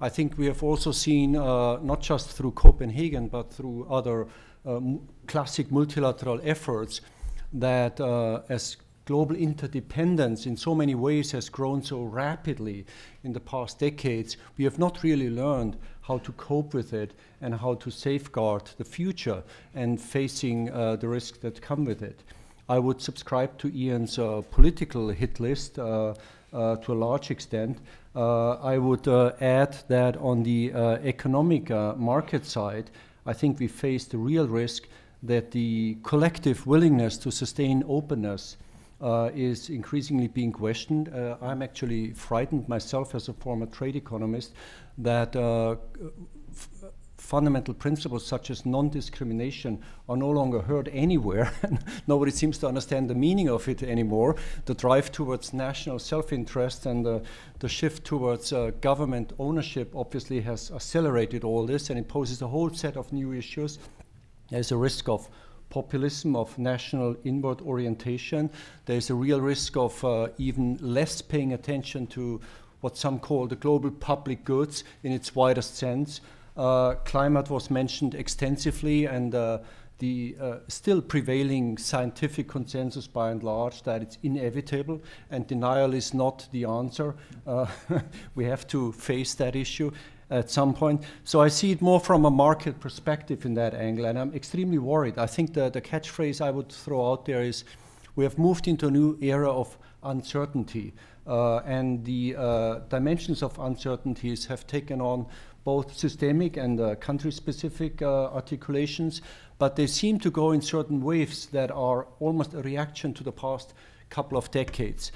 I think we have also seen, not just through Copenhagen, but through other classic multilateral efforts, that as global interdependence in so many ways has grown so rapidly in the past decades, we have not really learned how to cope with it and how to safeguard the future and facing the risks that come with it. I would subscribe to Ian's political hit list to a large extent. I would add that on the economic market side, I think we face the real risk that the collective willingness to sustain openness is increasingly being questioned. I'm actually frightened myself as a former trade economist that fundamental principles such as non-discrimination are no longer heard anywhere. Nobody seems to understand the meaning of it anymore. The drive towards national self-interest and the shift towards government ownership obviously has accelerated all this, and it poses a whole set of new issues. There's a risk of populism, of national inward orientation. There's a real risk of even less paying attention to what some call the global public goods in its widest sense. Climate was mentioned extensively, and the still prevailing scientific consensus by and large that it's inevitable and denial is not the answer. We have to face that issue at some point. So I see it more from a market perspective in that angle, and I'm extremely worried. I think the catchphrase I would throw out there is we have moved into a new era of uncertainty, and the dimensions of uncertainties have taken on both systemic and country-specific articulations, but they seem to go in certain waves that are almost a reaction to the past couple of decades.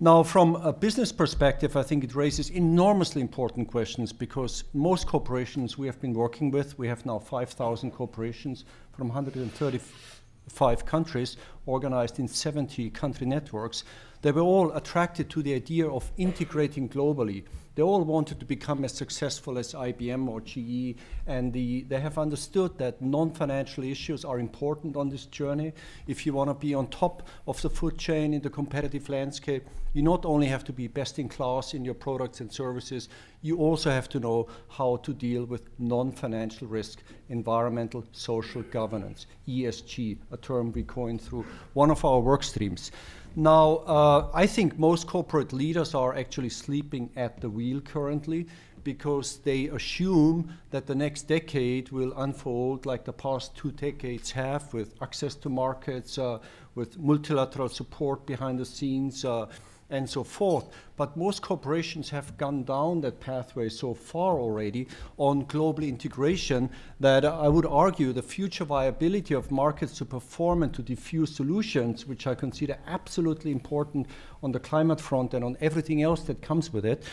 Now, from a business perspective, I think it raises enormously important questions, because most corporations we have been working with, we have now 5,000 corporations from 135 countries organized in 70 country networks. They were all attracted to the idea of integrating globally. They all wanted to become as successful as IBM or GE, and they have understood that non-financial issues are important on this journey. If you want to be on top of the food chain in the competitive landscape, you not only have to be best in class in your products and services, you also have to know how to deal with non-financial risk, environmental, social governance, ESG, a term we coined through one of our work streams. Now, I think most corporate leaders are actually sleeping at the wheel currently, because they assume that the next decade will unfold like the past 2 decades have, with access to markets, with multilateral support behind the scenes, and so forth. But most corporations have gone down that pathway so far already on global integration that I would argue the future viability of markets to perform and to diffuse solutions, which I consider absolutely important on the climate front and on everything else that comes with it,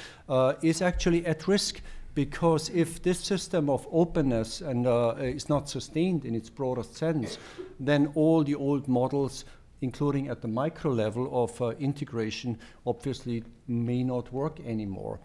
is actually at risk. Because if this system of openness and is not sustained in its broadest sense, then all the old models, including at the micro level of integration, obviously may not work anymore.